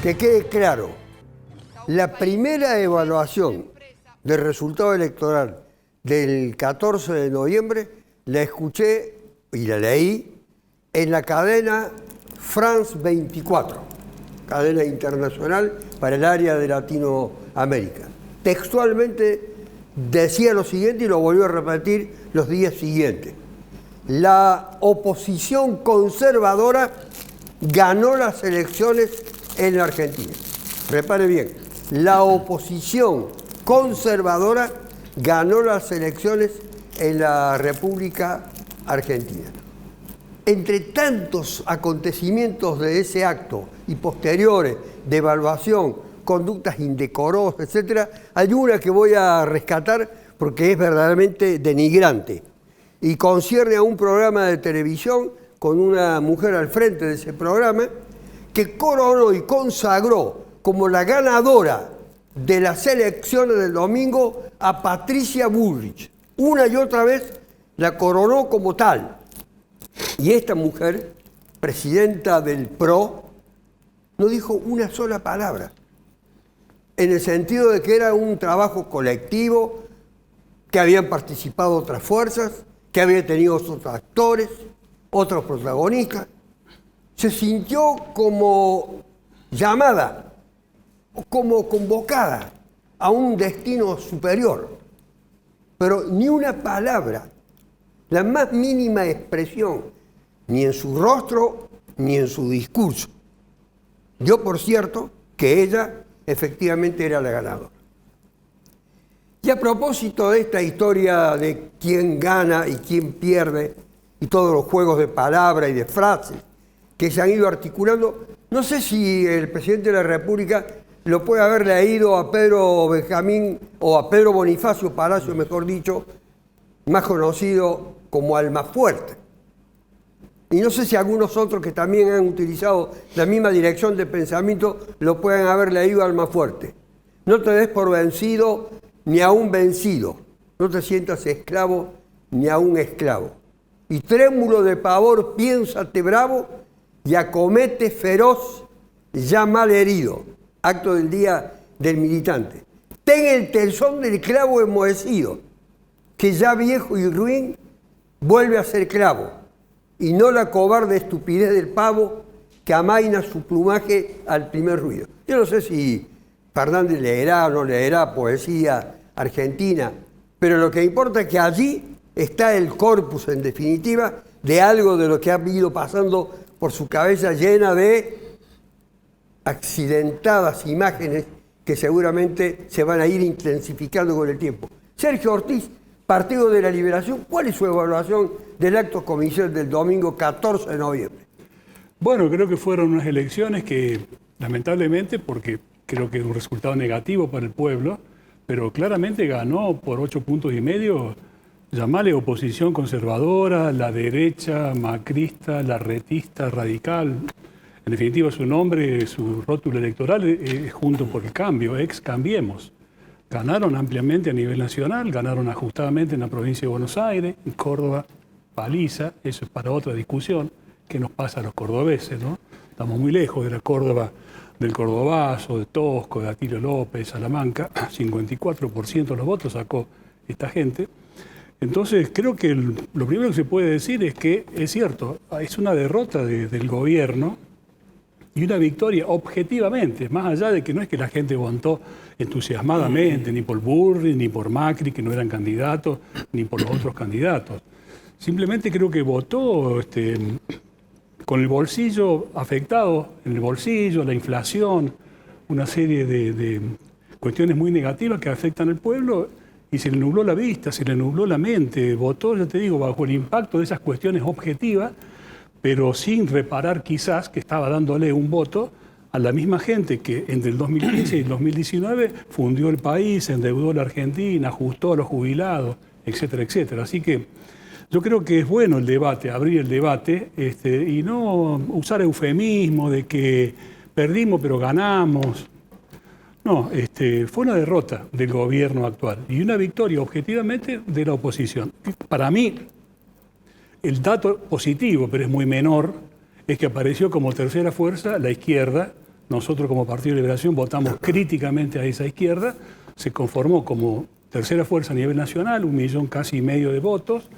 Que quede claro, la primera evaluación del resultado electoral del 14 de noviembre la escuché y la leí en la cadena France 24, cadena internacional para el área de Latinoamérica. Textualmente decía lo siguiente y lo volvió a repetir los días siguientes. La oposición conservadora ganó las elecciones en la Argentina. Repare bien, la oposición conservadora ganó las elecciones en la República Argentina. Entre tantos acontecimientos de ese acto y posteriores de evaluación, conductas indecorosas, etc., hay una que voy a rescatar porque es verdaderamente denigrante y concierne a un programa de televisión con una mujer al frente de ese programa que coronó y consagró como la ganadora de las elecciones del domingo a Patricia Bullrich. Una y otra vez la coronó como tal. Y esta mujer, presidenta del PRO, no dijo una sola palabra, en el sentido de que era un trabajo colectivo, que habían participado otras fuerzas, que había tenido otros actores, otros protagonistas. Se sintió como llamada, como convocada a un destino superior, pero ni una palabra, la más mínima expresión, ni en su rostro, ni en su discurso. Dio por cierto que ella efectivamente era la ganadora. Y a propósito de esta historia de quién gana y quién pierde, y todos los juegos de palabras y de frases que se han ido articulando, no sé si el presidente de la República lo puede haber leído a Pedro Benjamín, o a Pedro Bonifacio Palacio, mejor dicho, más conocido como Almafuerte. Y no sé si algunos otros que también han utilizado la misma dirección de pensamiento lo pueden haber leído a Almafuerte. No te des por vencido ni aún vencido. No te sientas esclavo ni aún esclavo. Y trémulo de pavor, piénsate bravo y acomete feroz, ya mal herido. Acto del Día del Militante. Ten el telzón del clavo enmohecido, que ya viejo y ruin vuelve a ser clavo, y no la cobarde estupidez del pavo que amaina su plumaje al primer ruido. Yo no sé si Fernández leerá o no leerá poesía argentina, pero lo que importa es que allí está el corpus, en definitiva, de algo de lo que ha ido pasando por su cabeza llena de accidentadas imágenes que seguramente se van a ir intensificando con el tiempo. Sergio Ortiz, Partido de la Liberación, ¿cuál es su evaluación del acto comicial del domingo 14 de noviembre? Bueno, creo que fueron unas elecciones que, lamentablemente, porque creo que es un resultado negativo para el pueblo, pero claramente ganó por 8,5 puntos, llamarle oposición conservadora, la derecha, macrista, larretista, radical. En definitiva, su nombre, su rótulo electoral es Juntos por el Cambio, ex Cambiemos. Ganaron ampliamente a nivel nacional, ganaron ajustadamente en la provincia de Buenos Aires, en Córdoba, paliza, eso es para otra discusión, que nos pasa a los cordobeses, ¿no? Estamos muy lejos de la Córdoba, del Cordobazo, de Tosco, de Atilio López, Salamanca, 54% de los votos sacó esta gente. Entonces, creo que lo primero que se puede decir es que, es cierto, es una derrota del gobierno y una victoria objetivamente, más allá de que no es que la gente votó entusiasmadamente, ni por Bullrich, ni por Macri, que no eran candidatos, ni por los otros candidatos. Simplemente creo que votó con el bolsillo afectado, en el bolsillo, la inflación, una serie de cuestiones muy negativas que afectan al pueblo, y se le nubló la vista, se le nubló la mente, votó, ya te digo, bajo el impacto de esas cuestiones objetivas, pero sin reparar quizás que estaba dándole un voto a la misma gente que entre el 2015 y el 2019 fundió el país, endeudó a la Argentina, ajustó a los jubilados, etcétera, etcétera. Así que yo creo que es bueno el debate, abrir el debate, y no usar eufemismo de que perdimos pero ganamos. No, fue una derrota del gobierno actual y una victoria objetivamente de la oposición. Para mí, el dato positivo, pero es muy menor, es que apareció como tercera fuerza la izquierda nosotros como Partido de Liberación votamos críticamente a esa izquierda, se conformó como tercera fuerza a nivel nacional, 1,5 millones de votos,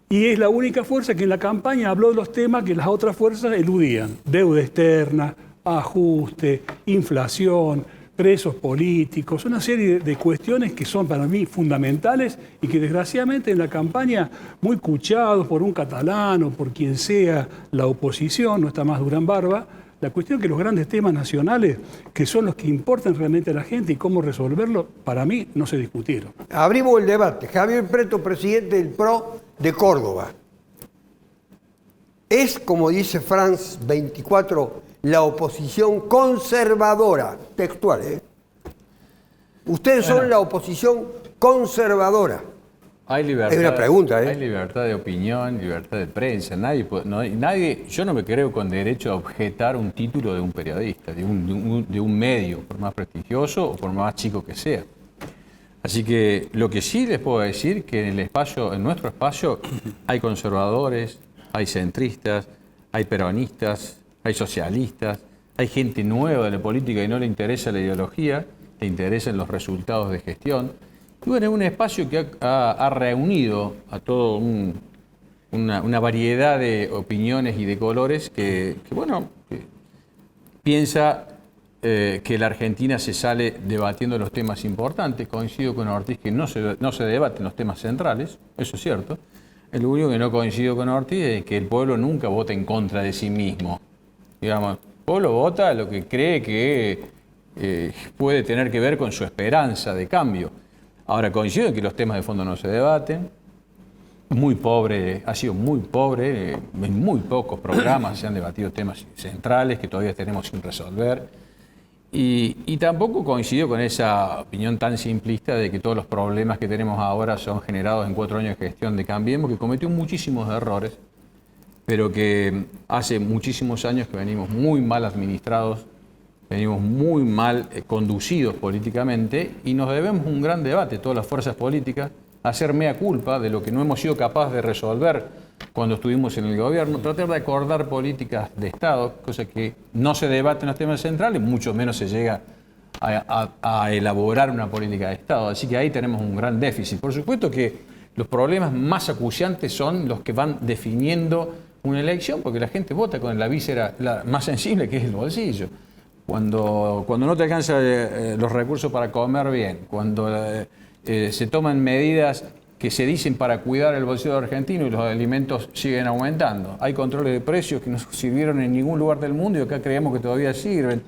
y es la única fuerza que en la campaña habló de los temas que las otras fuerzas eludían: deuda externa, ajuste, inflación, presos políticos, una serie de cuestiones que son para mí fundamentales y que desgraciadamente en la campaña, muy cuchados por un catalán o por quien sea la oposición, no está más Durán Barba, la cuestión es que los grandes temas nacionales, que son los que importan realmente a la gente y cómo resolverlo, para mí no se discutieron. Abrimos el debate. Javier Preto, presidente del PRO de Córdoba. Es, como dice France 24, la oposición conservadora, textual, ¿eh? Ustedes son la oposición conservadora. Hay libertad, es una pregunta, ¿eh? Hay libertad de opinión, libertad de prensa. Yo no me creo con derecho a objetar un título de un periodista, de un medio, por más prestigioso o por más chico que sea. Así que lo que sí les puedo decir que en nuestro espacio hay conservadores, hay centristas, hay peronistas, hay socialistas, hay gente nueva de la política y no le interesa la ideología, le interesan los resultados de gestión. Y bueno, es un espacio que ha reunido a toda una variedad de opiniones y de colores que piensa que la Argentina se sale debatiendo los temas importantes. Coincido con Ortiz que no se debaten los temas centrales, eso es cierto. Lo único que no coincido con Ortiz es que el pueblo nunca vota en contra de sí mismo. Digamos, el pueblo vota lo que cree que puede tener que ver con su esperanza de cambio. Ahora, coincido en que los temas de fondo no se debaten. Muy pobre, ha sido muy pobre, en muy pocos programas se han debatido temas centrales que todavía tenemos sin resolver. Y tampoco coincido con esa opinión tan simplista de que todos los problemas que tenemos ahora son generados en 4 años de gestión de Cambiemos, que cometió muchísimos errores, pero que hace muchísimos años que venimos muy mal administrados, venimos muy mal conducidos políticamente y nos debemos un gran debate, todas las fuerzas políticas, hacer mea culpa de lo que no hemos sido capaces de resolver cuando estuvimos en el gobierno, tratar de acordar políticas de Estado, cosa que no se debate en los temas centrales, mucho menos se llega a elaborar una política de Estado. Así que ahí tenemos un gran déficit. Por supuesto que los problemas más acuciantes son los que van definiendo una elección, porque la gente vota con la víscera más sensible, que es el bolsillo. Cuando no te alcanzan los recursos para comer bien, cuando se toman medidas que se dicen para cuidar el bolsillo argentino y los alimentos siguen aumentando. Hay controles de precios que no sirvieron en ningún lugar del mundo y acá creemos que todavía sirven.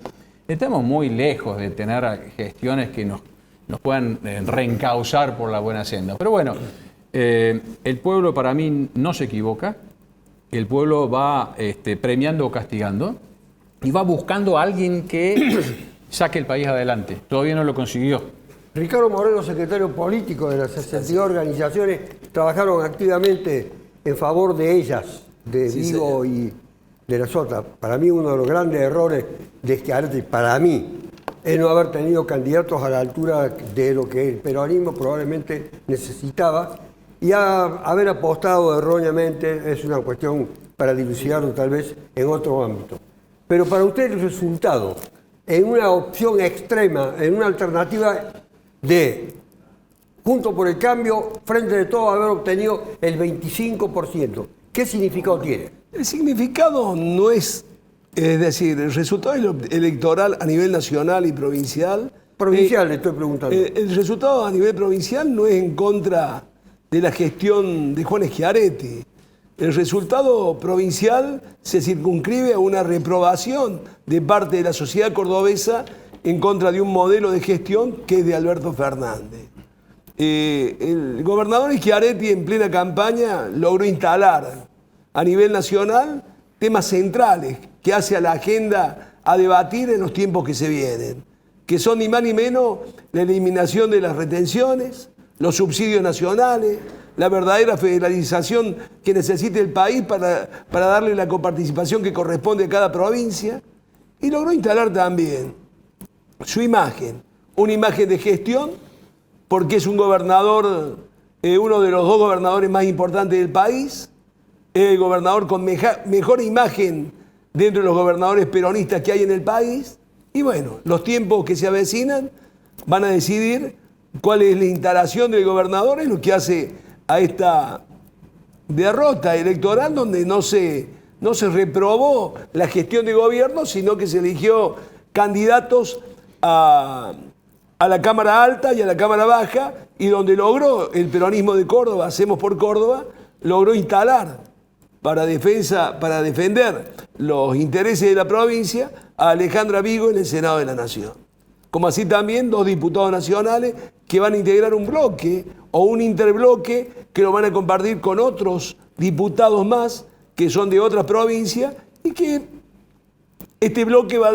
Estamos muy lejos de tener gestiones que nos puedan reencauzar por la buena senda. Pero bueno, el pueblo para mí no se equivoca. El pueblo va premiando o castigando y va buscando a alguien que saque el país adelante. Todavía no lo consiguió. Ricardo Moreno, secretario político de las 62 organizaciones, trabajaron activamente en favor de ellas, de Vigo y de la Sota. Para mí uno de los grandes errores de Schiaretti, para mí, es no haber tenido candidatos a la altura de lo que el peronismo probablemente necesitaba y haber apostado erróneamente es una cuestión para dilucidarlo tal vez en otro ámbito. Pero para usted el resultado, en una opción extrema, en una alternativa de Juntos por el Cambio, frente de todo haber obtenido el 25%. ¿Qué significado tiene? El significado no es decir, el resultado electoral a nivel nacional y provincial. Provincial, le estoy preguntando. El resultado a nivel provincial no es en contra de la gestión de Juan Schiaretti. El resultado provincial se circunscribe a una reprobación de parte de la sociedad cordobesa en contra de un modelo de gestión que es de Alberto Fernández. El gobernador Schiaretti en plena campaña logró instalar a nivel nacional temas centrales que hace a la agenda a debatir en los tiempos que se vienen, que son ni más ni menos la eliminación de las retenciones, los subsidios nacionales, la verdadera federalización que necesita el país para darle la coparticipación que corresponde a cada provincia, y logró instalar también su imagen, una imagen de gestión, porque es un gobernador, uno de los 2 gobernadores más importantes del país, el gobernador con mejor imagen dentro de los gobernadores peronistas que hay en el país, Y bueno, los tiempos que se avecinan van a decidir cuál es la instalación del gobernador, es lo que hace a esta derrota electoral donde no se reprobó la gestión de gobierno, sino que se eligió candidatos a la Cámara Alta y a la Cámara Baja, y donde logró el peronismo de Córdoba, Hacemos por Córdoba, logró instalar para defender los intereses de la provincia a Alejandra Vigo en el Senado de la Nación. Como así también 2 diputados nacionales que van a integrar un bloque o un interbloque que lo van a compartir con otros diputados más que son de otras provincias, y que este bloque va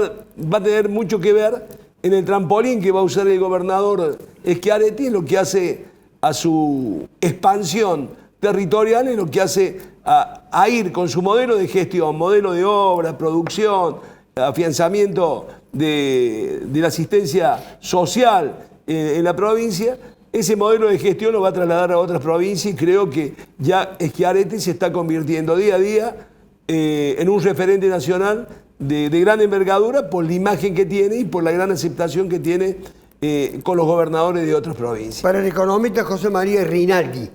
a tener mucho que ver en el trampolín que va a usar el gobernador Schiaretti, en lo que hace a su expansión territorial, en lo que hace a ir con su modelo de gestión, modelo de obra, producción, afianzamiento de la asistencia social en la provincia. Ese modelo de gestión lo va a trasladar a otras provincias, y creo que ya Schiaretti se está convirtiendo día a día en un referente nacional de gran envergadura por la imagen que tiene y por la gran aceptación que tiene con los gobernadores de otras provincias. Para el economista José María Rinaldi,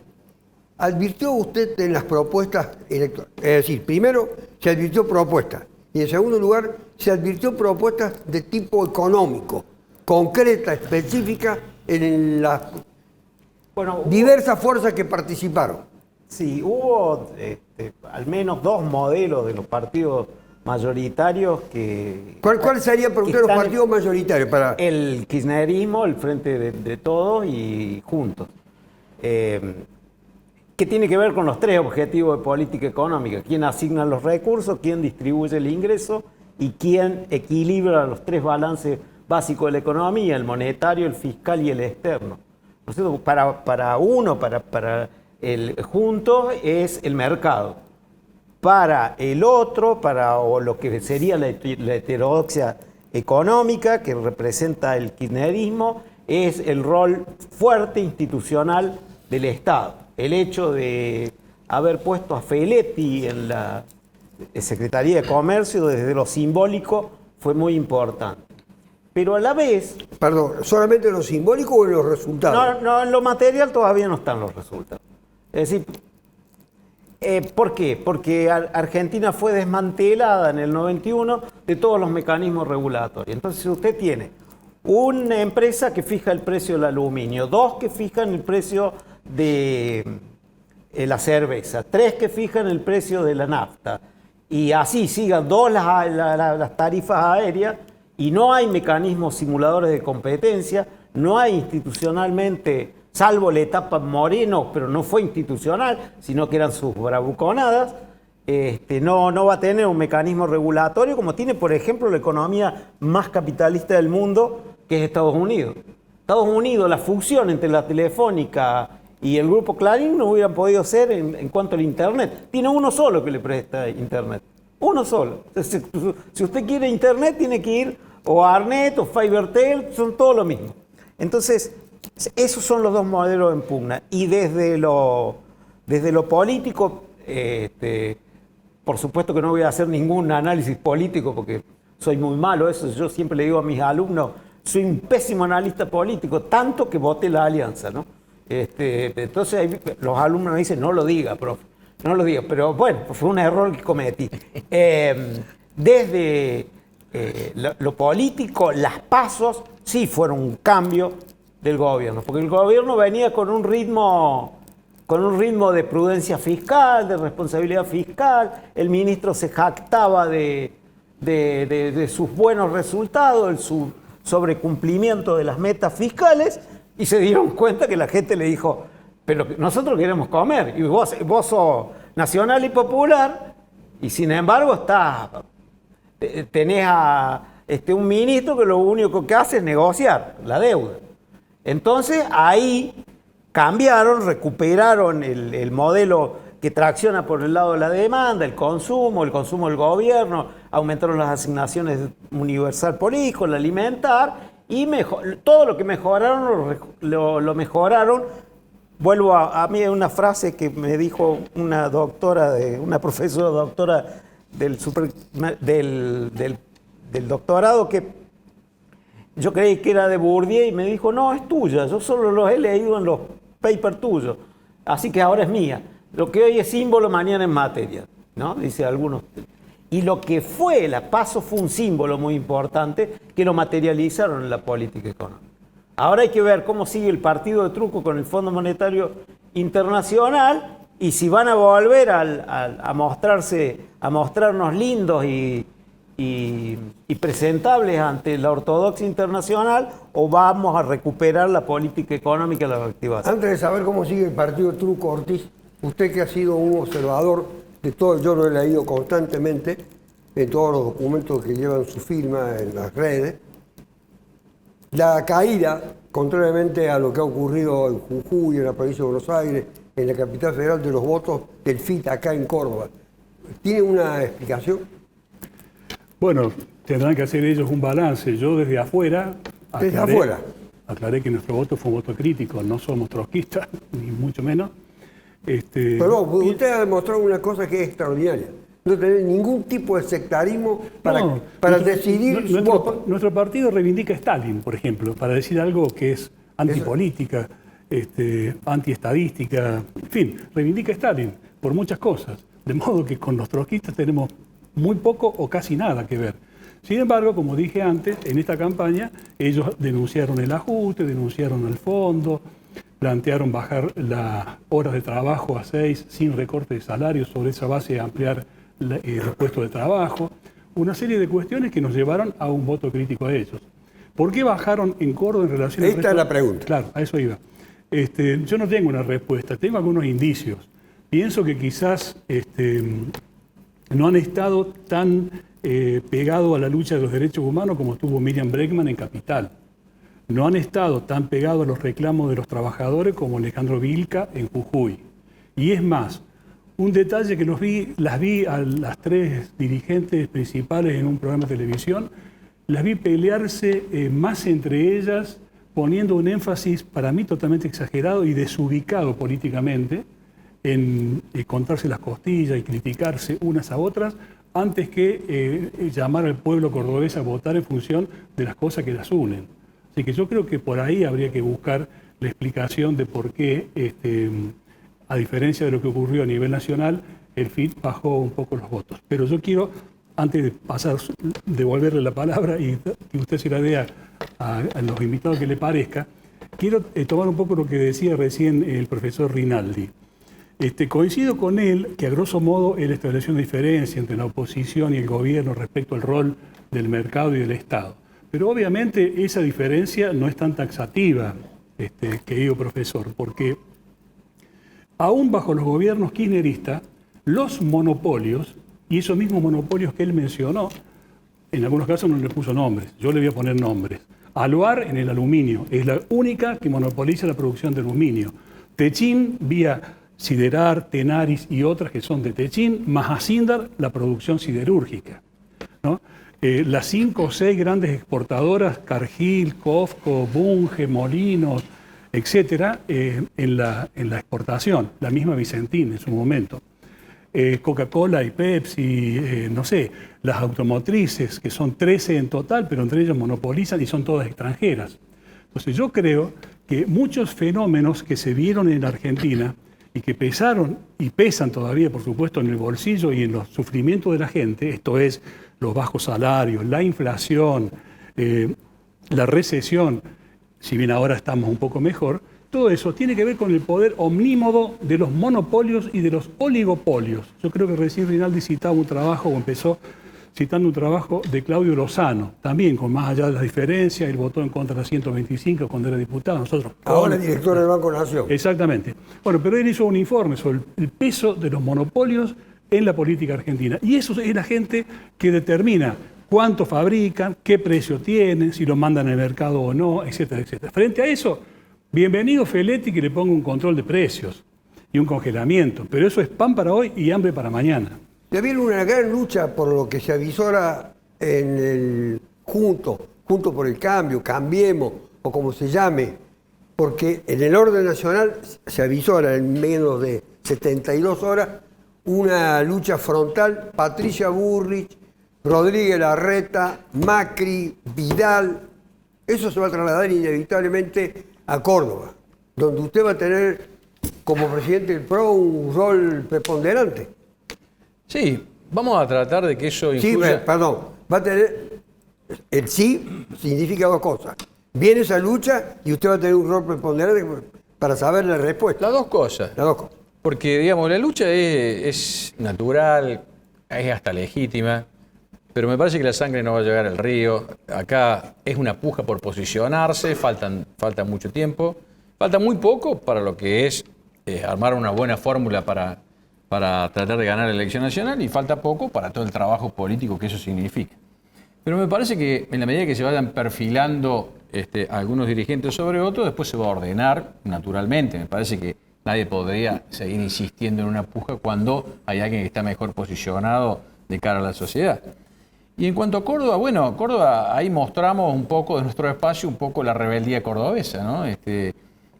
¿advirtió usted en las propuestas electorales? Es decir, primero se advirtió propuestas, y en segundo lugar se advirtió propuestas de tipo económico, concreta, específica, en las diversas fuerzas que participaron. Sí, hubo al menos 2 modelos de los partidos mayoritarios que... ¿Cuál sería para usted los partidos mayoritarios? El kirchnerismo, el Frente de Todos y Juntos. Que tiene que ver con los 3 objetivos de política económica: quién asigna los recursos, quién distribuye el ingreso y quién equilibra los 3 balances básicos de la economía: el monetario, el fiscal y el externo. ¿No es cierto? Para el junto es el mercado. Para el otro, o lo que sería la heterodoxia económica que representa el kirchnerismo, es el rol fuerte institucional del Estado. El hecho de haber puesto a Feletti en la Secretaría de Comercio desde lo simbólico fue muy importante. Pero a la vez... Perdón, ¿solamente en lo simbólico o en los resultados? No, en lo material todavía no están los resultados. Es decir, ¿por qué? Porque Argentina fue desmantelada en el 91 de todos los mecanismos regulatorios. Entonces usted tiene una empresa que fija el precio del aluminio, 2 que fijan el precio de la cerveza, 3 que fijan el precio de la nafta, y así sigan 2 las tarifas aéreas, y no hay mecanismos simuladores de competencia, no hay institucionalmente, salvo la etapa Moreno, pero no fue institucional, sino que eran sus bravuconadas. No va a tener un mecanismo regulatorio como tiene, por ejemplo, la economía más capitalista del mundo, que es Estados Unidos. Estados Unidos, la fusión entre la Telefónica y el grupo Clarín no hubieran podido ser en cuanto al Internet. Tiene uno solo que le presta Internet. Uno solo. Si usted quiere Internet, tiene que ir o a Arnet o Fibertel, son todo lo mismo. Entonces, esos son los 2 modelos en pugna. Y desde lo político, por supuesto que no voy a hacer ningún análisis político porque soy muy malo eso. Yo siempre le digo a mis alumnos, soy un pésimo analista político, tanto que voté la alianza, ¿no? Entonces los alumnos me dicen, no lo diga, profe, no lo diga. Pero bueno, fue un error que cometí. Desde lo político, las pasos sí fueron un cambio del gobierno, porque el gobierno venía con un ritmo de prudencia fiscal, de responsabilidad fiscal. El ministro se jactaba de sus buenos resultados, de su sobrecumplimiento de las metas fiscales, y se dieron cuenta que la gente le dijo, pero nosotros queremos comer, y vos sos nacional y popular, y sin embargo tenés a un ministro que lo único que hace es negociar la deuda. Entonces ahí cambiaron, recuperaron el modelo que tracciona por el lado de la demanda, el consumo del gobierno, aumentaron las asignaciones universal por hijo, el alimentar, y todo lo que mejoraron lo mejoraron. Vuelvo a mí una frase que me dijo una profesora doctora del doctorado, que Yo creí que era de Bourdieu y me dijo, no, es tuya, yo solo los he leído en los papers tuyos, así que ahora es mía. Lo que hoy es símbolo, mañana es materia, ¿no? Dice algunos. Y lo que fue la PASO fue un símbolo muy importante que lo materializaron en la política económica. Ahora hay que ver cómo sigue el partido de truco con el Fondo Monetario Internacional y si van a volver a mostrarnos lindos y presentables ante la ortodoxia internacional o vamos a recuperar la política económica de la reactivación. Antes de saber cómo sigue el partido Truco, Ortiz, usted que ha sido un observador de todo, yo lo he leído constantemente en todos los documentos que llevan su firma en las redes, la caída, contrariamente a lo que ha ocurrido en Jujuy, en la provincia de Buenos Aires, en la capital federal, de los votos del FIT acá en Córdoba, ¿tiene una explicación? Bueno, tendrán que hacer ellos un balance. Yo desde afuera aclaré que nuestro voto fue un voto crítico, no somos trotskistas, ni mucho menos. Pero usted ha demostrado una cosa que es extraordinaria. No tener ningún tipo de sectarismo para decidir su voto. Nuestro partido reivindica a Stalin, por ejemplo, para decir algo que es antipolítica, antiestadística, en fin, reivindica a Stalin por muchas cosas. De modo que con los trotskistas tenemos muy poco o casi nada que ver. Sin embargo, como dije antes, en esta campaña ellos denunciaron el ajuste, denunciaron el fondo, plantearon bajar las horas de trabajo a 6 sin recorte de salario, sobre esa base ampliar los puestos de trabajo, una serie de cuestiones que nos llevaron a un voto crítico a ellos. ¿Por qué bajaron en Córdoba en relación al resto? Esta es la pregunta. Claro, a eso iba. Yo no tengo una respuesta, tengo algunos indicios. Pienso que quizás no han estado tan pegados a la lucha de los derechos humanos como estuvo Miriam Bregman en Capital. No han estado tan pegados a los reclamos de los trabajadores como Alejandro Vilca en Jujuy. Y es más, un detalle que las vi a las tres dirigentes principales en un programa de televisión, las vi pelearse más entre ellas, poniendo un énfasis para mí totalmente exagerado y desubicado políticamente en contarse las costillas y criticarse unas a otras, antes que llamar al pueblo cordobés a votar en función de las cosas que las unen. Así que yo creo que por ahí habría que buscar la explicación de por qué, a diferencia de lo que ocurrió a nivel nacional, el FIT bajó un poco los votos. Pero yo quiero, antes de devolverle la palabra y que usted se la dé a los invitados que le parezca, quiero tomar un poco lo que decía recién el profesor Rinaldi. Coincido con él que a grosso modo él estableció una diferencia entre la oposición y el gobierno respecto al rol del mercado y del Estado. Pero obviamente esa diferencia no es tan taxativa, querido profesor, porque aún bajo los gobiernos kirchneristas, los monopolios, y esos mismos monopolios que él mencionó, en algunos casos no le puso nombres, yo le voy a poner nombres. Aluar en el aluminio, es la única que monopoliza la producción de aluminio. Techin, vía Siderar, Tenaris y otras que son de Techin, más Asindar, la producción siderúrgica, ¿no? Las 5 o 6 grandes exportadoras, Cargill, Cofco, Bunge, Molinos, etcétera, en la exportación, la misma Vicentín en su momento. Coca-Cola y Pepsi, no sé, las automotrices, que son 13 en total, pero entre ellas monopolizan y son todas extranjeras. Entonces yo creo que muchos fenómenos que se vieron en Argentina y que pesaron y pesan todavía, por supuesto, en el bolsillo y en los sufrimientos de la gente, esto es, los bajos salarios, la inflación, la recesión, si bien ahora estamos un poco mejor, todo eso tiene que ver con el poder omnímodo de los monopolios y de los oligopolios. Yo creo que recién Rinaldi citaba un trabajo, o empezó citando un trabajo de Claudio Lozano, también con más allá de las diferencias, él votó en contra de la 125 cuando era diputado, nosotros... Ahora director del Banco Nación. Exactamente. Bueno, pero él hizo un informe sobre el peso de los monopolios en la política argentina. Y eso es la gente que determina cuánto fabrican, qué precio tienen, si lo mandan al mercado o no, etcétera, etcétera. Frente a eso, bienvenido Feletti que le ponga un control de precios y un congelamiento, pero eso es pan para hoy y hambre para mañana. Ya viene una gran lucha por lo que se avisora en el Juntos por el Cambio, Cambiemos, o como se llame, porque en el orden nacional se avisora en menos de 72 horas una lucha frontal, Patricia Bullrich, Rodríguez Larreta, Macri, Vidal, eso se va a trasladar inevitablemente a Córdoba, donde usted va a tener como presidente del PRO un rol preponderante. Sí, vamos a tratar de que eso Sí, influya. perdón, va a tener, el sí significa dos cosas. Viene esa lucha y usted va a tener un rol preponderante para saber la respuesta. Las dos cosas. Las dos cosas. Porque, digamos, la lucha es natural, es hasta legítima, pero me parece que la sangre no va a llegar al río. Acá es una puja por posicionarse, falta mucho tiempo, falta muy poco para lo que es armar una buena fórmula para tratar de ganar la elección nacional y falta poco para todo el trabajo político que eso significa. Pero me parece que en la medida que se vayan perfilando algunos dirigentes sobre otros, después se va a ordenar naturalmente. Me parece que nadie podría seguir insistiendo en una puja cuando hay alguien que está mejor posicionado de cara a la sociedad. Y en cuanto a Córdoba, bueno, Córdoba, ahí mostramos un poco de nuestro espacio, un poco la rebeldía cordobesa, ¿no?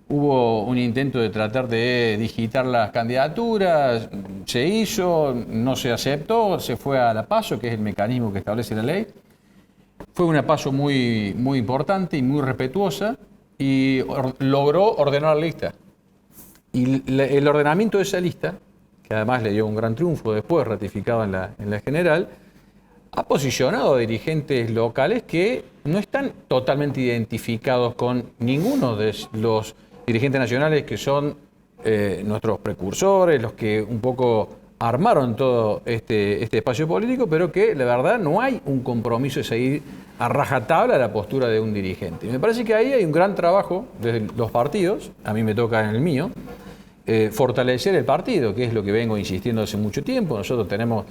Hubo un intento de tratar de digitar las candidaturas, se hizo, no se aceptó, se fue a la PASO, que es el mecanismo que establece la ley. Fue una PASO muy, muy importante y muy respetuosa y logró ordenar la lista. Y el ordenamiento de esa lista, que además le dio un gran triunfo después, ratificado en la general, ha posicionado a dirigentes locales que no están totalmente identificados con ninguno de los dirigentes nacionales que son nuestros precursores, los que un poco armaron todo este espacio político, pero que la verdad no hay un compromiso de seguir a rajatabla la postura de un dirigente. Y me parece que ahí hay un gran trabajo desde los partidos, a mí me toca en el mío, fortalecer el partido, que es lo que vengo insistiendo hace mucho tiempo. Nosotros tenemos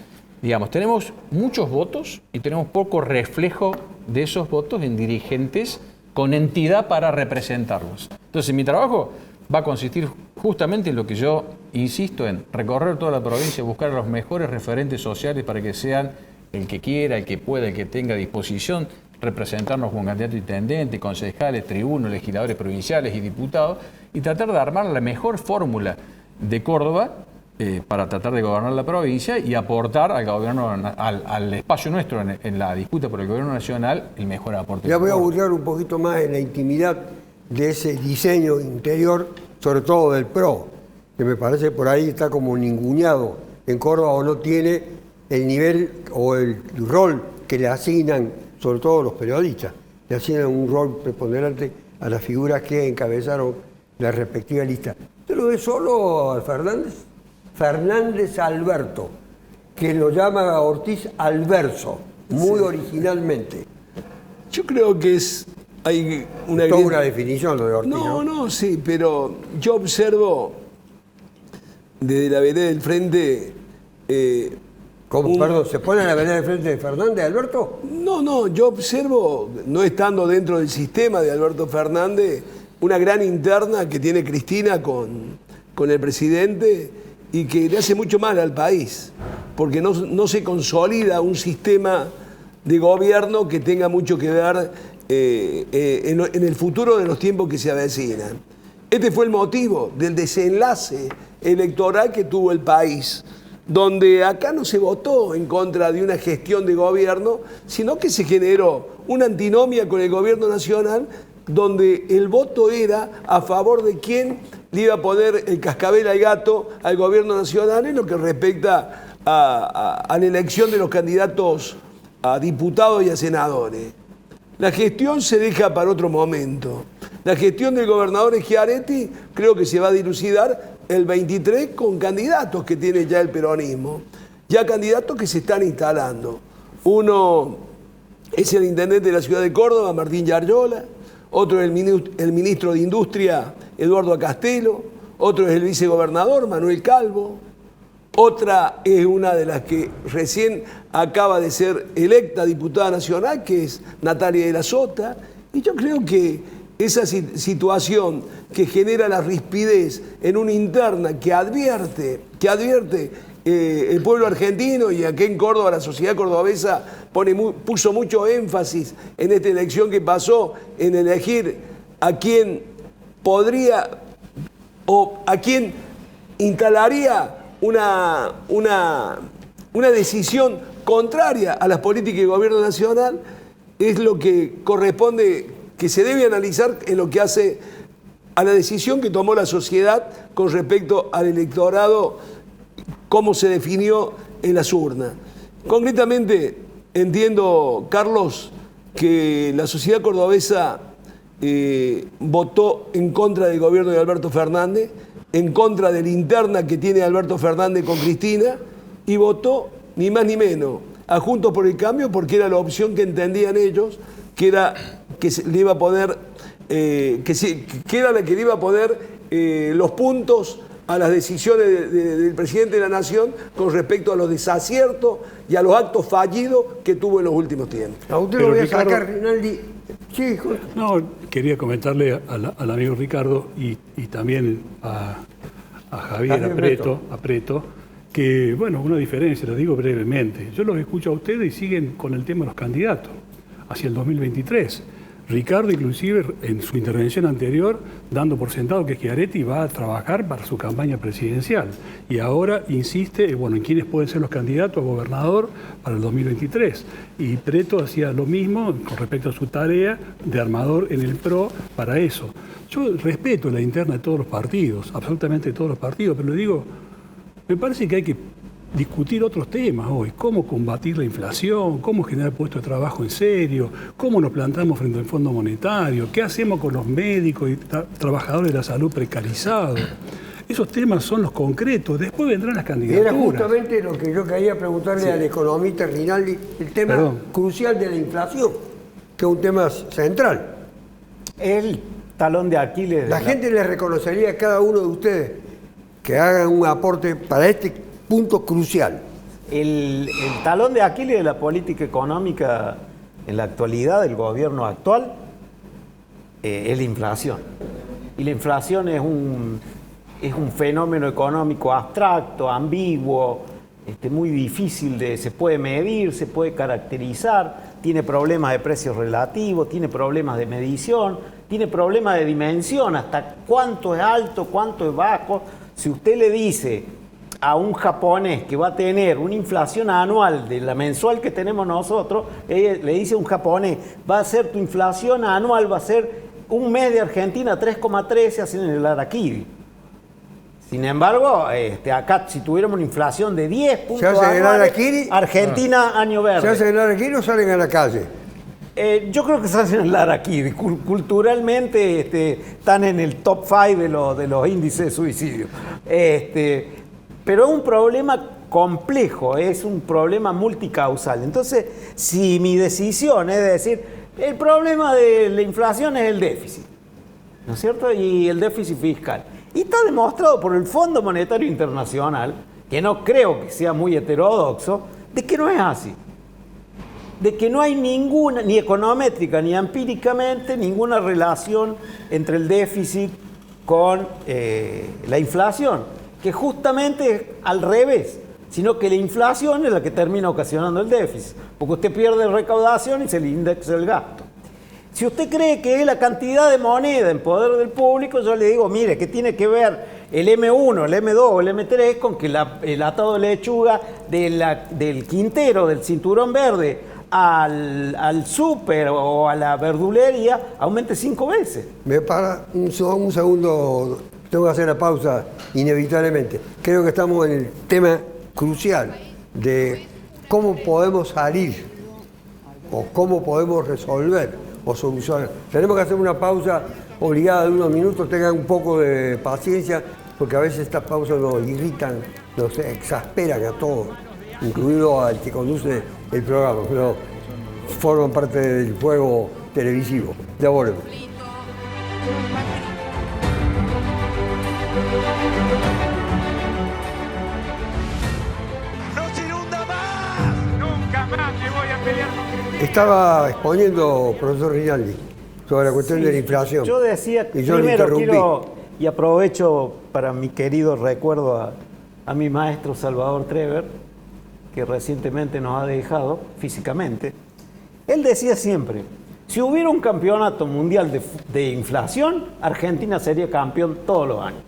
muchos votos y tenemos poco reflejo de esos votos en dirigentes con entidad para representarlos. Entonces, mi trabajo va a consistir justamente en lo que yo insisto en recorrer toda la provincia, buscar a los mejores referentes sociales para que sean el que quiera, el que pueda, el que tenga disposición, representarnos como candidato intendente, concejales, tribunos, legisladores provinciales y diputados, y tratar de armar la mejor fórmula de Córdoba para tratar de gobernar la provincia y aportar al gobierno, al espacio nuestro en la disputa por el gobierno nacional, el mejor aporte. Ya voy a burlar un poquito más en la intimidad de ese diseño interior, sobre todo del PRO, que me parece que por ahí está como ninguneado en Córdoba o no tiene el nivel o el rol que le asignan, sobre todo los periodistas, le asignan un rol preponderante a las figuras que encabezaron la respectiva lista. ¿Usted lo ve solo a Fernández? Fernández Alberto, que lo llama a Ortiz Alverso, muy originalmente. Yo creo que hay una... Toda una definición lo de Ortiz. No, sí, pero yo observo desde la vereda del frente... Perdón, ¿se pone a la vereda del frente de Fernández Alberto? No, yo observo, no estando dentro del sistema de Alberto Fernández, una gran interna que tiene Cristina con el presidente y que le hace mucho mal al país, porque no se consolida un sistema de gobierno que tenga mucho que ver en el futuro de los tiempos que se avecinan. Este fue el motivo del desenlace electoral que tuvo el país, donde acá no se votó en contra de una gestión de gobierno, sino que se generó una antinomia con el gobierno nacional, donde el voto era a favor de quién le iba a poner el cascabel al gato al gobierno nacional en lo que respecta a la elección de los candidatos a diputados y a senadores. La gestión se deja para otro momento. La gestión del gobernador Schiaretti creo que se va a dilucidar el 23 con candidatos que tiene ya el peronismo. Ya candidatos que se están instalando. Uno es el intendente de la ciudad de Córdoba, Martín Yarllola. Otro es el ministro de Industria, Eduardo Castelo. Otro es el vicegobernador, Manuel Calvo. Otra es una de las que recién acaba de ser electa diputada nacional, que es Natalia de la Sota. Y yo creo que esa situación que genera la rispidez en una interna que advierte el pueblo argentino, y aquí en Córdoba la sociedad cordobesa puso mucho énfasis en esta elección que pasó en elegir a quien podría o a quien instalaría una decisión contraria a las políticas del gobierno nacional, es lo que corresponde que se debe analizar en lo que hace a la decisión que tomó la sociedad con respecto al electorado, cómo se definió en las urnas. Concretamente, entiendo, Carlos, que la sociedad cordobesa votó en contra del gobierno de Alberto Fernández, en contra de la interna que tiene Alberto Fernández con Cristina, y votó ni más ni menos a Juntos por el Cambio porque era la opción que entendían ellos que era que se le iba a poner que era la que le iba a poner los puntos a las decisiones del presidente de la Nación con respecto a los desaciertos y a los actos fallidos que tuvo en los últimos tiempos. A usted Pero lo voy a Ricardo- sacar, Rinaldi. Sí, Jorge. No, quería comentarle al amigo Ricardo y también a Javier Apreto, que, bueno, una diferencia, lo digo brevemente. Yo los escucho a ustedes y siguen con el tema de los candidatos hacia el 2023. Ricardo, inclusive, en su intervención anterior, dando por sentado que Schiaretti va a trabajar para su campaña presidencial. Y ahora insiste, bueno, en quiénes pueden ser los candidatos a gobernador para el 2023. Y Preto hacía lo mismo con respecto a su tarea de armador en el PRO para eso. Yo respeto la interna de todos los partidos, absolutamente todos los partidos, pero le digo, me parece que hay que discutir otros temas hoy, cómo combatir la inflación, cómo generar puestos de trabajo en serio, cómo nos plantamos frente al Fondo Monetario, qué hacemos con los médicos y trabajadores de la salud precarizados. Esos temas son los concretos, después vendrán las Era candidaturas. justamente lo que yo quería preguntarle al economista Rinaldi, el tema Perdón. crucial de la inflación, que es un tema central. El talón de Aquiles. La gente le reconocería a cada uno de ustedes que hagan un aporte para este punto crucial. El talón de Aquiles de la política económica en la actualidad del gobierno actual es la inflación. Y la inflación es un fenómeno económico abstracto, ambiguo, muy difícil se puede medir, se puede caracterizar, tiene problemas de precios relativos, tiene problemas de medición, tiene problemas de dimensión, hasta cuánto es alto, cuánto es bajo. Si usted le dice a un japonés que va a tener una inflación anual de la mensual que tenemos nosotros, le dice a un japonés, va a ser tu inflación anual, va a ser un mes de Argentina 3,13, hacen en el Araquiri. Sin embargo, acá si tuviéramos una inflación de 10 puntos ¿Se hace en el anuales, Araquiri? Argentina año verde. ¿Se hacen aquí o salen a la calle? Yo creo que se hacen en el Araquiri. Culturalmente están en el top 5 de los índices de suicidio. Pero es un problema complejo, es un problema multicausal. Entonces, si mi decisión es decir, el problema de la inflación es el déficit, ¿no es cierto? Y el déficit fiscal. Y está demostrado por el Fondo Monetario Internacional, que no creo que sea muy heterodoxo, de que no es así. De que no hay ninguna, ni econométrica ni empíricamente, ninguna relación entre el déficit con la inflación, que justamente es al revés, sino que la inflación es la que termina ocasionando el déficit, porque usted pierde recaudación y se le indexa el gasto. Si usted cree que es la cantidad de moneda en poder del público, yo le digo, mire, ¿qué tiene que ver el M1, el M2 o el M3 con que el atado de lechuga del quintero, del cinturón verde, al súper o a la verdulería aumente 5 veces? Me para un segundo, tengo que hacer la pausa inevitablemente. Creo que estamos en el tema crucial de cómo podemos salir o cómo podemos resolver o solucionar. Tenemos que hacer una pausa obligada de unos minutos, tengan un poco de paciencia, porque a veces estas pausas nos irritan, nos exasperan a todos, incluido al que conduce el programa, pero forman parte del juego televisivo. Ya volvemos. ¡No se inunda más! ¡Nunca más me voy a pelear con Cristina! Estaba exponiendo, profesor Rinaldi, sobre la cuestión de la inflación. Yo decía, y yo le primero interrumpí. quiero, y aprovecho para mi querido recuerdo a mi maestro Salvador Trever, que recientemente nos ha dejado físicamente. Él decía siempre, si hubiera un campeonato mundial de inflación, Argentina sería campeón todos los años.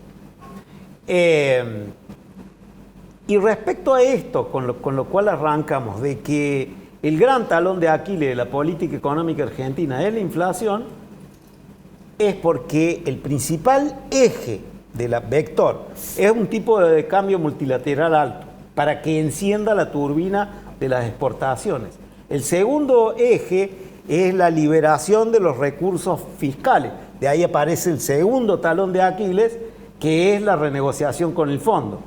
Y respecto a esto, con lo cual arrancamos, de que el gran talón de Aquiles de la política económica argentina es la inflación, es porque el principal eje de la vector es un tipo de cambio multilateral alto para que encienda la turbina de las exportaciones. El segundo eje es la liberación de los recursos fiscales. De ahí aparece el segundo talón de Aquiles, que es la renegociación con el fondo.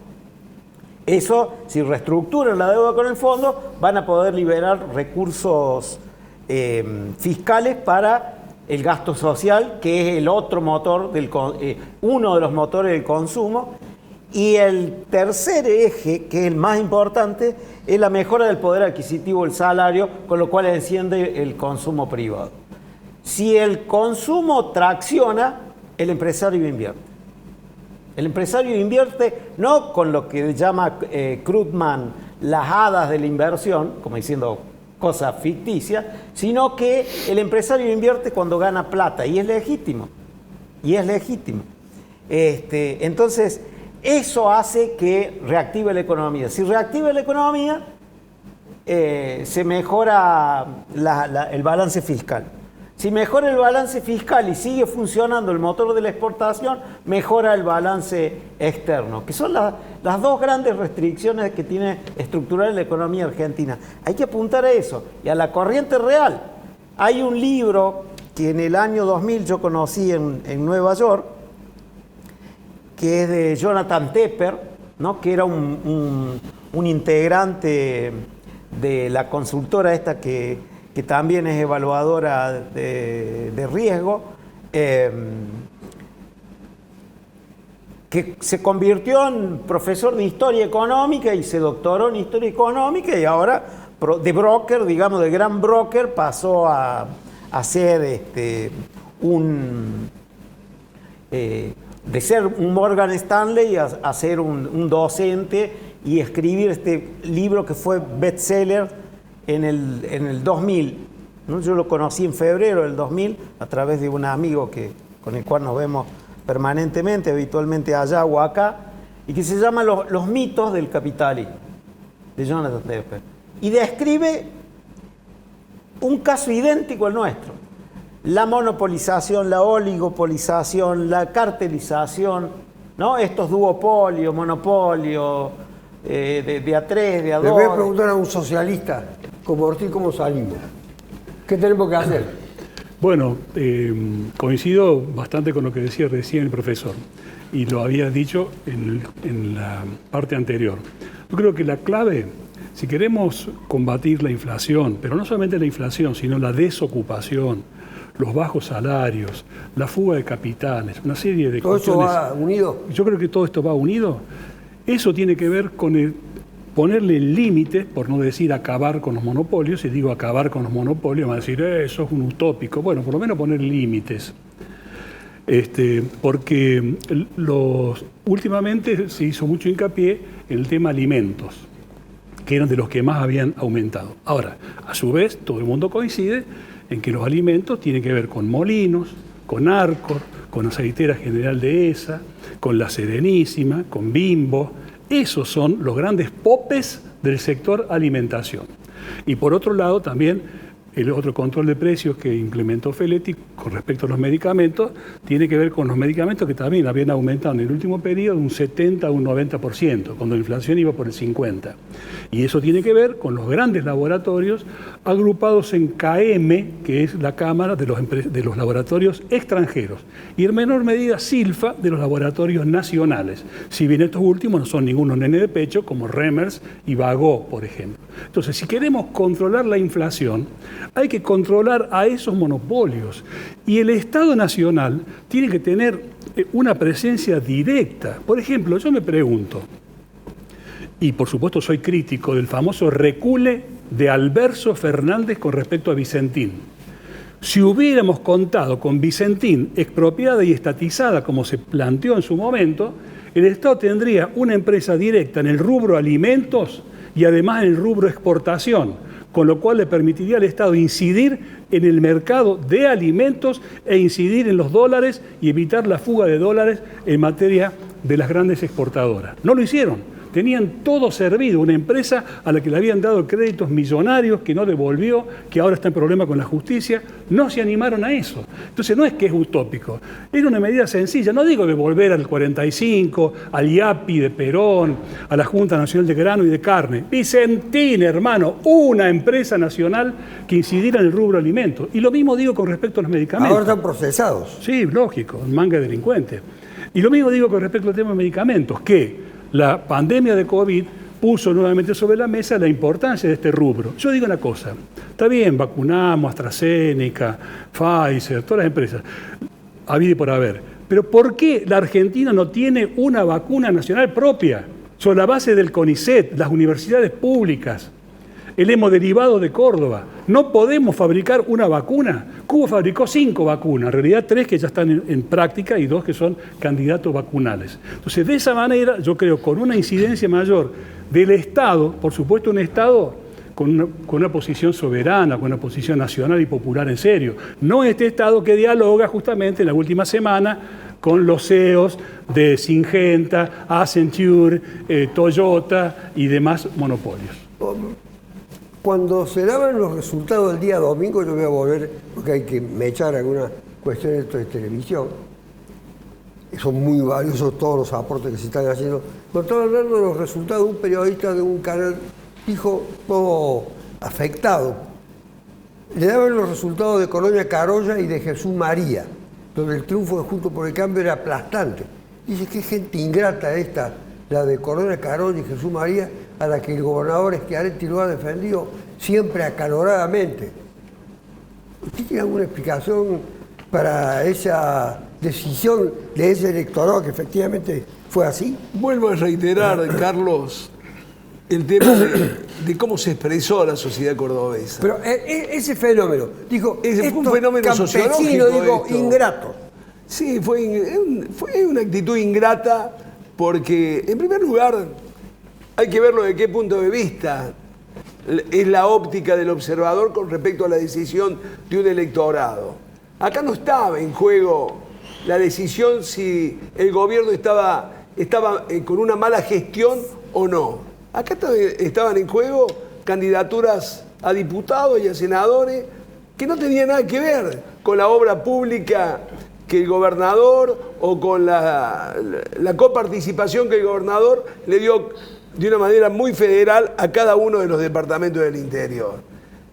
Eso, si reestructuran la deuda con el fondo, van a poder liberar recursos fiscales para el gasto social, que es el otro motor, uno de los motores del consumo. Y el tercer eje, que es el más importante, es la mejora del poder adquisitivo del salario, con lo cual enciende el consumo privado. Si el consumo tracciona, el empresario invierte. El empresario invierte no con lo que llama Krugman las hadas de la inversión, como diciendo cosas ficticias, sino que el empresario invierte cuando gana plata, y es legítimo. Y es legítimo. Entonces, eso hace que reactive la economía. Si reactiva la economía, se mejora el balance fiscal. Si mejora el balance fiscal y sigue funcionando el motor de la exportación, mejora el balance externo, que son las dos grandes restricciones que tiene estructural la economía argentina. Hay que apuntar a eso y a la corriente real. Hay un libro que en el año 2000 yo conocí en Nueva York, que es de Jonathan Tepper, ¿no? Que era un integrante de la consultora esta que también es evaluadora de riesgo, que se convirtió en profesor de historia económica y se doctoró en historia económica, y ahora de broker, digamos, de gran broker, pasó a ser de ser un Morgan Stanley a ser un docente y escribir este libro que fue bestseller en el 2000, ¿no? Yo lo conocí en febrero del 2000 a través de un amigo con el cual nos vemos permanentemente, habitualmente allá o acá, y que se llama Los mitos del capitalismo, de Jonathan Tepper. Y describe un caso idéntico al nuestro. La monopolización, la oligopolización, la cartelización, ¿no? Estos duopolios, monopolios, de a tres, de a Le dos. voy a preguntar a un socialista como Ortiz, ¿cómo salimos? ¿Qué tenemos que hacer? Bueno, coincido bastante con lo que decía recién el profesor, y lo había dicho en la parte anterior. Yo creo que la clave, si queremos combatir la inflación, pero no solamente la inflación, sino la desocupación, los bajos salarios, la fuga de capitales, una serie de ¿Todo eso cuestiones. va unido? Yo creo que todo esto va unido. Eso tiene que ver con ponerle límites, por no decir acabar con los monopolios. Si digo acabar con los monopolios, van a decir, eso es un utópico. Bueno, por lo menos poner límites. Porque últimamente se hizo mucho hincapié en el tema alimentos, que eran de los que más habían aumentado. Ahora, a su vez, todo el mundo coincide en que los alimentos tienen que ver con molinos, con Arcor, con Aceitera General Dehesa, con La Serenísima, con Bimbo. Esos son los grandes popes del sector alimentación. Y por otro lado también el otro control de precios que implementó Feletti con respecto a los medicamentos tiene que ver con los medicamentos que también habían aumentado en el último periodo un 70 a un 90%, cuando la inflación iba por el 50%. Y eso tiene que ver con los grandes laboratorios agrupados en CAEM, que es la Cámara de los Laboratorios Extranjeros, y en menor medida SILFA, de los laboratorios nacionales. Si bien estos últimos no son ningunos nene de pecho, como Remers y Bagó, por ejemplo. Entonces, si queremos controlar la inflación, hay que controlar a esos monopolios. Y el Estado Nacional tiene que tener una presencia directa. Por ejemplo, yo me pregunto, y por supuesto soy crítico del famoso recule de Alberto Fernández con respecto a Vicentín. Si hubiéramos contado con Vicentín expropiada y estatizada como se planteó en su momento, el Estado tendría una empresa directa en el rubro alimentos y además en el rubro exportación, con lo cual le permitiría al Estado incidir en el mercado de alimentos e incidir en los dólares y evitar la fuga de dólares en materia de las grandes exportadoras. No lo hicieron, tenían todo servido, una empresa a la que le habían dado créditos millonarios que no devolvió, que ahora está en problema con la justicia, no se animaron a eso. Entonces no es que es utópico, era una medida sencilla, no digo devolver al 45, al IAPI de Perón, a la Junta Nacional de Grano y de Carne. Vicentín, hermano, una empresa nacional que incidiera en el rubro alimentos. Y lo mismo digo con respecto a los medicamentos. Ahora están procesados. Sí, lógico, manga de delincuentes. Y lo mismo digo con respecto al tema de medicamentos, que la pandemia de COVID puso nuevamente sobre la mesa la importancia de este rubro. Yo digo una cosa, está bien, vacunamos, AstraZeneca, Pfizer, todas las empresas, habido y por haber, pero ¿por qué la Argentina no tiene una vacuna nacional propia? Sobre la base del CONICET, las universidades públicas, el hemoderivado de Córdoba. No podemos fabricar una vacuna. Cuba fabricó 5 vacunas, en realidad 3 que ya están en práctica y 2 que son candidatos vacunales. Entonces, de esa manera, yo creo, con una incidencia mayor del Estado, por supuesto un Estado con una posición soberana, con una posición nacional y popular en serio. No este Estado que dialoga justamente en la última semana con los CEOs de Syngenta, Accenture, Toyota y demás monopolios. Cuando se daban los resultados del día domingo, yo voy a volver, porque hay que mechar algunas cuestiones de televisión, son muy valiosos todos los aportes que se están haciendo. Cuando estaban dando los resultados, un periodista de un canal dijo, todo afectado, le daban los resultados de Colonia Carolla y de Jesús María, donde el triunfo de Juntos por el Cambio era aplastante. Dice, qué gente ingrata esta, la de Colonia Carolla y Jesús María, a la que el gobernador Schiaretti lo ha defendido siempre acaloradamente. ¿Usted tiene alguna explicación para esa decisión de ese electorado que efectivamente fue así? Vuelvo a reiterar, Carlos, el tema de cómo se expresó la sociedad cordobesa. Pero ese fenómeno, dijo, Fue un fenómeno sociológico. Digo, ingrato. Sí, fue una actitud ingrata porque, en primer lugar, hay que verlo de qué punto de vista es la óptica del observador con respecto a la decisión de un electorado. Acá no estaba en juego la decisión si el gobierno estaba con una mala gestión o no. Acá estaban en juego candidaturas a diputados y a senadores que no tenían nada que ver con la obra pública que el gobernador o con la coparticipación que el gobernador le dio de una manera muy federal a cada uno de los departamentos del interior.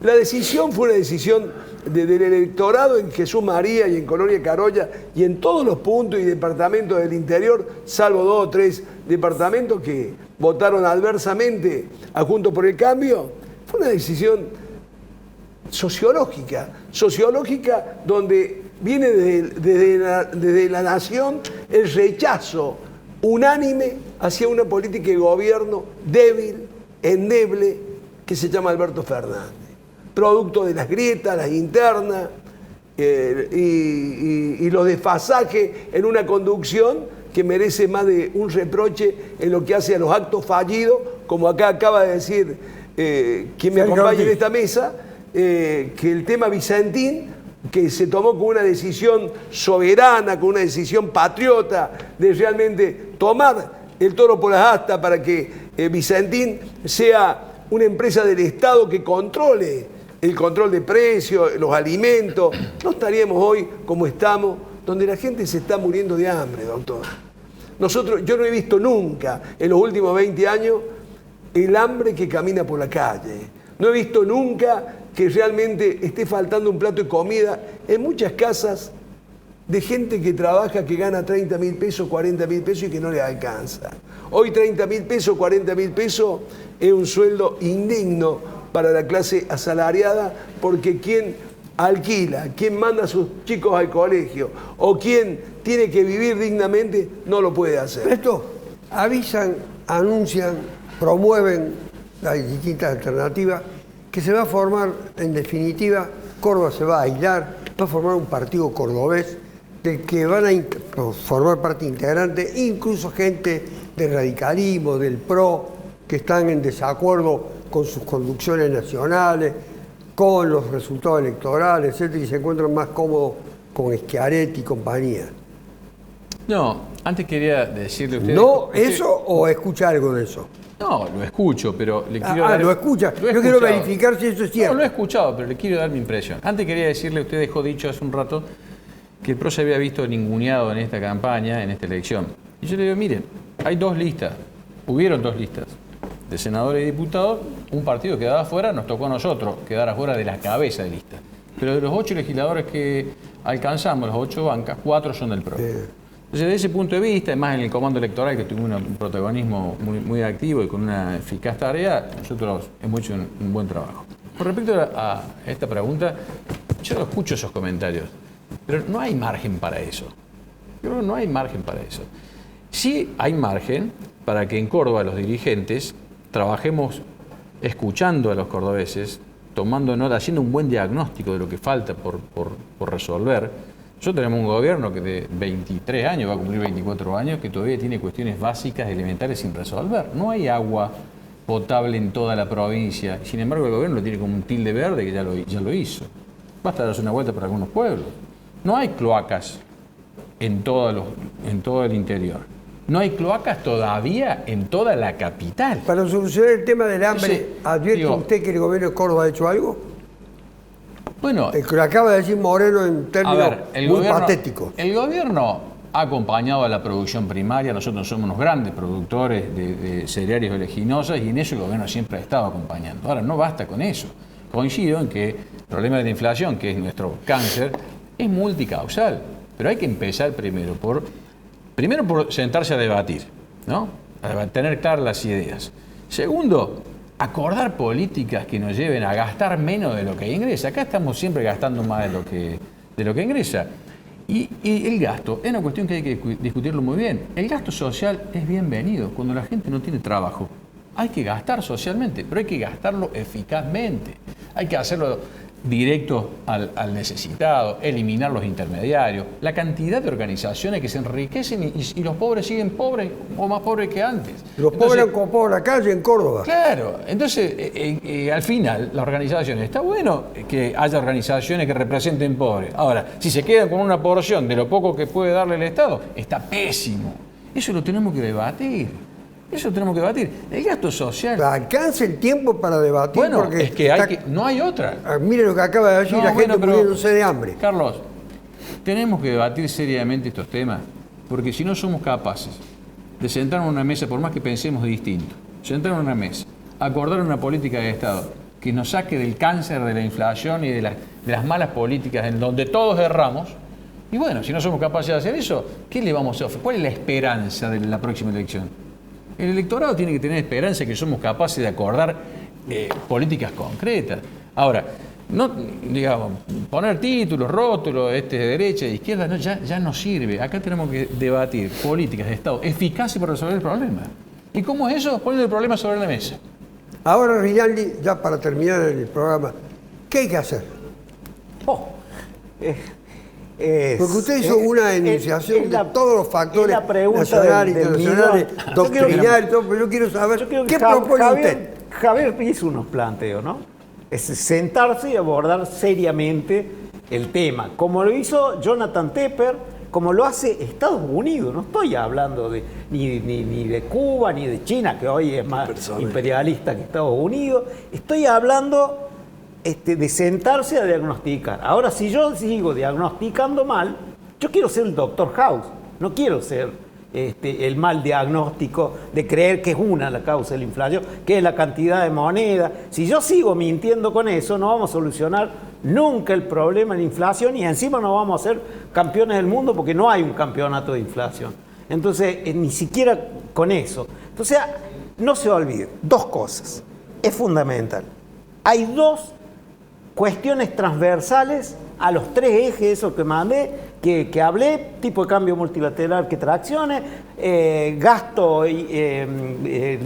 La decisión fue una decisión del electorado en Jesús María y en Colonia Carolla y en todos los puntos y departamentos del interior, salvo 2 o 3 departamentos que votaron adversamente a Juntos por el Cambio. Fue una decisión sociológica donde viene desde la nación el rechazo unánime hacia una política de gobierno débil, endeble, que se llama Alberto Fernández. Producto de las grietas, las internas y los desfasajes en una conducción que merece más de un reproche en lo que hace a los actos fallidos, como acá acaba de decir quien me acompaña en esta mesa, que el tema Vicentín, que se tomó con una decisión soberana, con una decisión patriota, de realmente tomar el toro por las astas para que Vicentín sea una empresa del Estado que controle el control de precios, los alimentos. No estaríamos hoy como estamos, donde la gente se está muriendo de hambre, doctor. Yo no he visto nunca en los últimos 20 años el hambre que camina por la calle. No he visto nunca que realmente esté faltando un plato de comida en muchas casas de gente que trabaja, que gana 30.000 pesos, 40.000 pesos y que no le alcanza. Hoy 30.000 pesos, 40.000 pesos es un sueldo indigno para la clase asalariada, porque quien alquila, quien manda a sus chicos al colegio o quien tiene que vivir dignamente no lo puede hacer. Esto avisan, anuncian, promueven las distintas alternativas que se va a formar, en definitiva, Córdoba se va a aislar, va a formar un partido cordobés del que van a formar parte integrante, incluso gente del radicalismo, del PRO, que están en desacuerdo con sus conducciones nacionales, con los resultados electorales, etcétera, y se encuentran más cómodos con Schiaretti y compañía. No, Antes quería decirle a usted... ¿No eso o escucha algo de eso? No, lo escucho, pero le quiero dar... Lo escucha. Lo he Yo quiero escuchado. verificar si eso es cierto. No, lo he escuchado, pero le quiero dar mi impresión. Antes quería decirle, usted dejó dicho hace un rato que el PRO se había visto ninguneado en esta campaña, en esta elección. Y yo le digo, miren, hay dos listas, hubieron dos listas de senadores y diputados, un partido quedaba afuera, nos tocó a nosotros quedar afuera de la cabeza de lista. Pero de los 8 legisladores que alcanzamos, las 8 bancas, 4 son del PRO. Entonces, desde ese punto de vista, además en el comando electoral, que tuvo un protagonismo muy activo y con una eficaz tarea, nosotros hemos hecho un buen trabajo. Con respecto a esta pregunta, yo no escucho esos comentarios, pero no hay margen para eso. Yo creo que no hay margen para eso. Sí hay margen para que en Córdoba los dirigentes trabajemos escuchando a los cordobeses, tomando nota, haciendo un buen diagnóstico de lo que falta por resolver. Nosotros tenemos un gobierno que de 23 años, va a cumplir 24 años, que todavía tiene cuestiones básicas, elementales sin resolver. No hay agua potable en toda la provincia. Sin embargo, el gobierno lo tiene como un tilde verde que ya lo hizo. Basta darse una vuelta por algunos pueblos. No hay cloacas en todo el interior. No hay cloacas todavía en toda la capital. Para solucionar el tema del hambre, Sí, ¿advierte digo, usted que el gobierno de Córdoba ha hecho algo? Bueno, El que lo acaba de decir Moreno en términos muy patéticos. El gobierno ha acompañado a la producción primaria. Nosotros somos unos grandes productores de cereales y oleaginosas y en eso el gobierno siempre ha estado acompañando. Ahora, no basta con eso. Coincido en que el problema de la inflación, que es nuestro cáncer, es multicausal. Pero hay que empezar primero por sentarse a debatir, ¿no? A tener claras las ideas. Segundo, acordar políticas que nos lleven a gastar menos de lo que ingresa. Acá estamos siempre gastando más de lo que ingresa. Y el gasto es una cuestión que hay que discutirlo muy bien. El gasto social es bienvenido cuando la gente no tiene trabajo. Hay que gastar socialmente, pero hay que gastarlo eficazmente. Hay que hacerlo directo al necesitado, eliminar los intermediarios, la cantidad de organizaciones que se enriquecen y los pobres siguen pobres o más pobres que antes. Los pobres han copado la calle en Córdoba. Claro, entonces al final las organizaciones, está bueno que haya organizaciones que representen pobres. Ahora, si se quedan con una porción de lo poco que puede darle el Estado, está pésimo. Eso lo tenemos que debatir. Eso tenemos que debatir. El gasto social. Alcanza el tiempo para debatir. Bueno, porque es que no hay otra. Mire lo que acaba de decir, No, la bueno, gente pero, muriéndose de hambre. Carlos, tenemos que debatir seriamente estos temas, porque si no somos capaces de sentarnos en una mesa, por más que pensemos distinto, sentarnos en una mesa, acordar una política de Estado que nos saque del cáncer de la inflación y de las malas políticas en donde todos erramos, y bueno, si no somos capaces de hacer eso, ¿qué le vamos a ofrecer? ¿Cuál es la esperanza de la próxima elección? El electorado tiene que tener esperanza que somos capaces de acordar políticas concretas. Ahora, no, digamos, poner títulos, rótulos, de derecha, de izquierda, no, ya no sirve. Acá tenemos que debatir políticas de Estado eficaces para resolver el problema. ¿Y cómo es eso? Poniendo el problema sobre la mesa. Ahora, Rinaldi, ya para terminar el programa, ¿qué hay que hacer? Porque usted hizo una enunciación de todos los factores nacionales, internacionales, doctrinales, todo, pero yo quiero saber qué propone usted. Javier hizo unos planteos, ¿no? Es sentarse y abordar seriamente el tema, como lo hizo Jonathan Tepper, como lo hace Estados Unidos. No estoy hablando ni de Cuba ni de China, que hoy es más imperialista que Estados Unidos. Estoy hablando de sentarse a diagnosticar. Ahora, si yo sigo diagnosticando mal, yo quiero ser el Dr. House, no quiero ser el mal diagnóstico de creer que es una la causa de la inflación, que es la cantidad de moneda. Si yo sigo mintiendo con eso, no vamos a solucionar nunca el problema de la inflación y encima no vamos a ser campeones del mundo porque no hay un campeonato de inflación. Entonces, ni siquiera con eso. Entonces, no se olvide, dos cosas. Es fundamental. Hay dos cuestiones transversales a los tres ejes, esos que mandé, que hablé, tipo de cambio multilateral que traccione, gasto y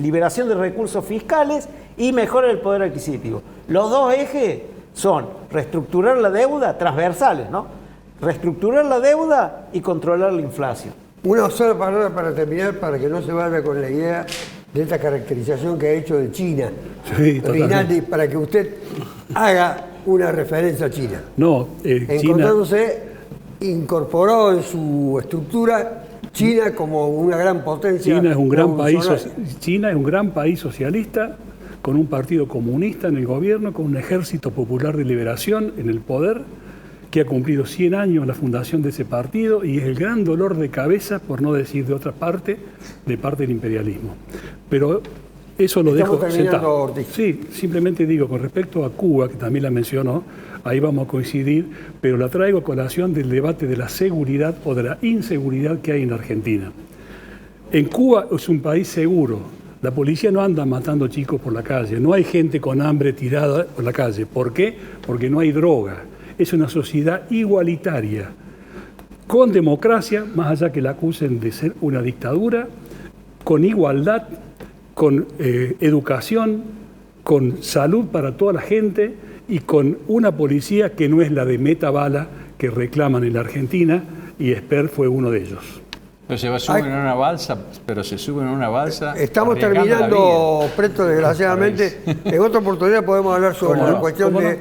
liberación de recursos fiscales y mejora del poder adquisitivo. Los dos ejes son reestructurar la deuda, transversales, ¿no? Reestructurar la deuda y controlar la inflación. Una sola palabra para terminar, para que no se vaya con la idea de esta caracterización que ha hecho de China. Sí, Rinaldi, para que usted haga una referencia a China. No, China... Encontrándose incorporado en su estructura China como una gran potencia. China es un gran revolucionaria. China es un gran país socialista, con un partido comunista en el gobierno, con un ejército popular de liberación en el poder, que ha cumplido 100 años la fundación de ese partido y es el gran dolor de cabeza, por no decir de otra parte, de parte del imperialismo. Pero eso lo Estamos dejo terminando, sentado. Ortiz. Sí, simplemente digo, con respecto a Cuba, que también la mencionó, ahí vamos a coincidir, pero la traigo a colación del debate de la seguridad o de la inseguridad que hay en Argentina. En Cuba es un país seguro. La policía no anda matando chicos por la calle, no hay gente con hambre tirada por la calle. ¿Por qué? Porque no hay droga. Es una sociedad igualitaria, con democracia, más allá que la acusen de ser una dictadura, con igualdad, con educación, con salud para toda la gente y con una policía que no es la de metabala que reclaman en la Argentina, y Esper fue uno de ellos. Pero se suben en una balsa, pero se suben en una balsa. Estamos arriesgando la terminando, vida. Preto, desgraciadamente. En otra oportunidad podemos hablar sobre ¿Cómo la no? cuestión ¿Cómo de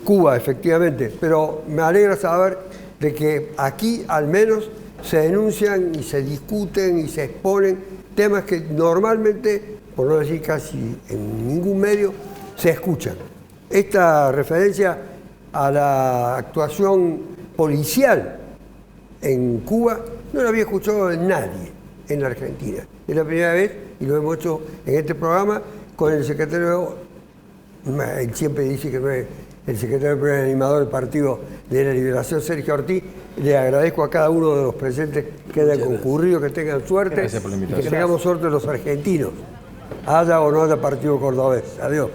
Cuba, efectivamente. Pero me alegra saber de que aquí al menos se denuncian y se discuten y se exponen temas que normalmente, por no decir casi en ningún medio, se escuchan. Esta referencia a la actuación policial en Cuba no lo había escuchado de nadie en la Argentina. Es la primera vez, y lo hemos hecho en este programa, con el secretario, él siempre dice que no es el secretario primer animador del Partido de la Liberación, Sergio Ortiz. Le agradezco a cada uno de los presentes que hayan concurrido, que tengan suerte, Gracias por la y invitación. que tengamos suerte los argentinos, haya o no haya partido cordobés. Adiós.